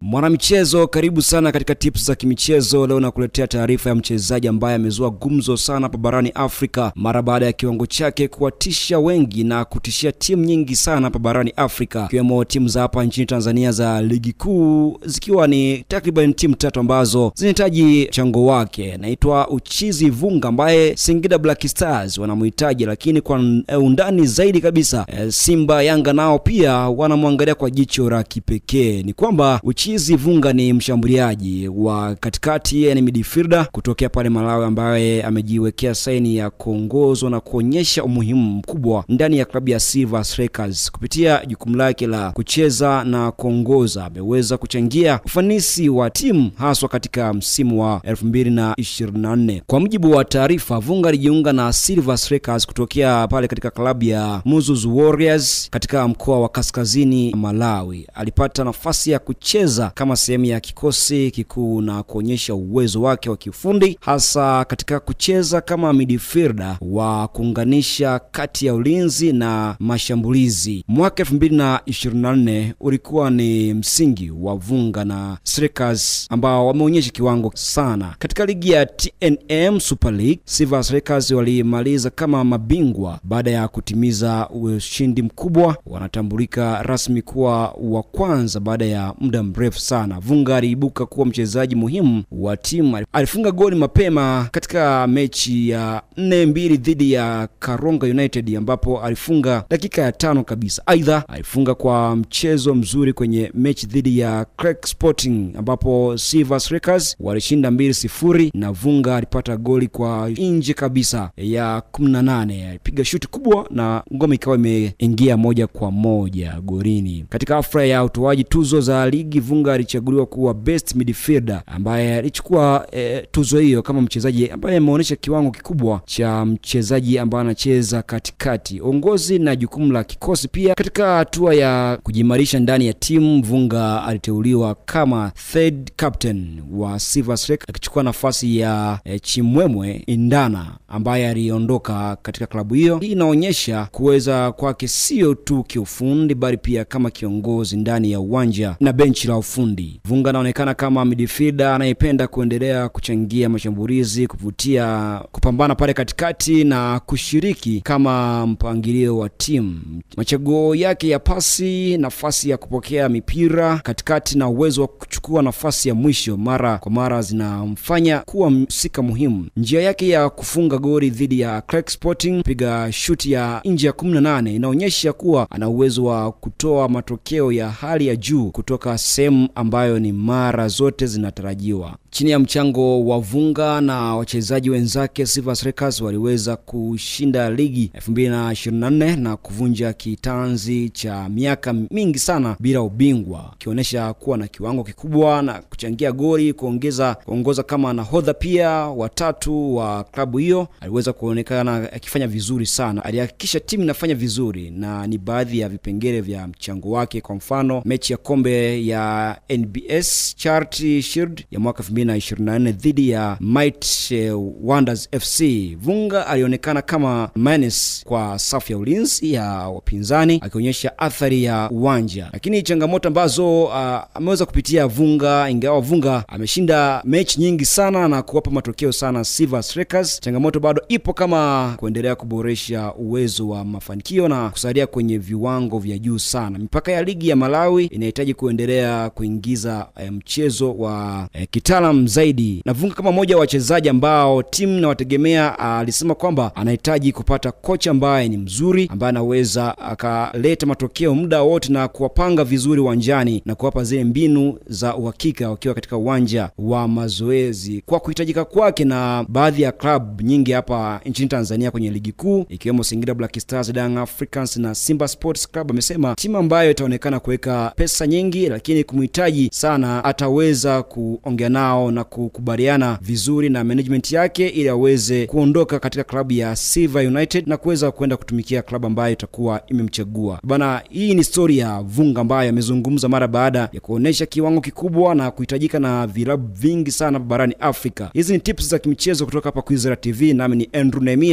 Mwanamichezo, karibu sana katika tips za kimichezo. Leo nakuletea taarifa ya mchezaji ambaye amezua gumzo sana hapa barani Afrika mara baada ya kiwango chake kuwatisha wengi na kutishia timu nyingi sana hapa barani Afrika, ikiwemo timu za hapa nchini Tanzania za ligi kuu, zikiwa ni takriban timu tatu ambazo zinahitaji mchango wake. Anaitwa Uchizi Vunga ambaye Singida Black Stars wanamhitaji, lakini kwa undani zaidi kabisa Simba, Yanga nao pia wanamwangalia kwa jicho la kipekee. Ni kwamba Uchizi Vunga ni mshambuliaji wa katikati, ni midfielder kutokea pale Malawi ambaye amejiwekea saini ya kuongozwa na kuonyesha umuhimu mkubwa ndani ya klabu ya Silver Strikers. Kupitia jukumu lake la kucheza na kuongoza, ameweza kuchangia ufanisi wa timu haswa katika msimu wa 2024. Kwa mujibu wa taarifa, Vunga alijiunga na Silver Strikers kutokea pale katika klabu ya Muzuzu Warriors katika mkoa wa Kaskazini Malawi. Alipata nafasi ya kucheza kama sehemu ya kikosi kikuu na kuonyesha uwezo wake wa kiufundi, hasa katika kucheza kama midfielder wa kuunganisha kati ya ulinzi na mashambulizi. Mwaka 2024 ulikuwa ni msingi wa Vunga na Strikers ambao wameonyesha kiwango sana katika ligi ya TNM Super League. Silver Strikers walimaliza kama mabingwa baada ya kutimiza ushindi mkubwa. Wanatambulika rasmi kuwa wa kwanza baada ya muda mrefu sana. Vunga aliibuka kuwa mchezaji muhimu wa timu. Alifunga goli mapema katika mechi ya 4-2 dhidi ya Karonga United ambapo alifunga dakika ya 5 kabisa. Aidha, alifunga kwa mchezo mzuri kwenye mechi dhidi ya Crack Sporting ambapo Silver Strikers walishinda 2-0 na Vunga alipata goli kwa nje kabisa ya 18. Alipiga shuti kubwa na ngome ikawa imeingia moja kwa moja golini. Katika hafla ya utoaji tuzo za ligi, Vunga alichaguliwa kuwa best midfielder ambaye alichukua tuzo hiyo kama mchezaji ambaye ameonyesha kiwango kikubwa cha mchezaji ambaye anacheza katikati, uongozi na jukumu la kikosi. Pia katika hatua ya kujimarisha ndani ya timu, Vunga aliteuliwa kama third captain wa Silver Strikers akichukua nafasi ya Chimwemwe Indana ambaye aliondoka katika klabu hiyo. Hii inaonyesha kuweza kwake sio tu kiufundi bali pia kama kiongozi ndani ya uwanja na benchi la ufundi. Vunga anaonekana kama midfielder anayependa kuendelea kuchangia mashambulizi, kuvutia, kupambana pale katikati na kushiriki kama mpangilio wa timu. Machaguo yake ya pasi, nafasi ya kupokea mipira katikati na uwezo wa kuchukua nafasi ya mwisho mara kwa mara zinamfanya kuwa msika muhimu. Njia yake ya kufunga goli dhidi ya Crack Sporting, piga shuti ya nje ya 18, inaonyesha kuwa ana uwezo wa kutoa matokeo ya hali ya juu kutoka sehemu ambayo ni mara zote zinatarajiwa. Chini ya mchango wa Vunga na wachezaji wenzake, Silver Strikers waliweza kushinda ligi 2024 na kuvunja kitanzi cha miaka mingi sana bila ubingwa, kionyesha kuwa na kiwango kikubwa na kuchangia goli, kuongoza kama nahodha pia watatu wa klabu hiyo. Aliweza kuonekana akifanya vizuri sana, alihakikisha timu inafanya vizuri, na ni baadhi ya vipengele vya mchango wake. Kwa mfano, mechi ya kombe ya NBS Charity Shield ya mwaka 2024 dhidi ya Might Wonders FC, Vunga alionekana kama menace kwa safu ya ulinzi ya wapinzani, akionyesha athari ya uwanja. Lakini changamoto ambazo ameweza kupitia Vunga, ingawa Vunga ameshinda mechi nyingi sana na kuwapa matokeo sana Silver Strikers, changamoto bado ipo kama kuendelea kuboresha uwezo wa mafanikio na kusaidia kwenye viwango vya juu sana. Mipaka ya ligi ya Malawi inahitaji kuendelea kuingiza mchezo wa kitaalamu zaidi, na Vunga kama mmoja wa wachezaji ambao timu inawategemea, alisema kwamba anahitaji kupata kocha ambaye ni mzuri, ambaye anaweza akaleta matokeo muda wote na kuwapanga vizuri uwanjani na kuwapa zile mbinu za uhakika wakiwa katika uwanja wa mazoezi. Kwa kuhitajika kwake na baadhi ya club nyingi hapa nchini Tanzania kwenye ligi kuu, ikiwemo Singida Black Stars, Young Africans na Simba Sports Club, amesema timu ambayo itaonekana kuweka pesa nyingi lakini kumhitaji sana ataweza kuongea nao na kukubaliana vizuri na management yake ili aweze kuondoka katika klabu ya Silver United na kuweza kwenda kutumikia klabu ambayo itakuwa imemchagua. Bana, hii ni story ya Vunga ambaye amezungumza mara baada ya kuonesha kiwango kikubwa na kuhitajika na vilabu vingi sana barani Afrika. Hizi ni tips za kimichezo kutoka hapa Kwizera TV, nami ni Andrew Nehemia.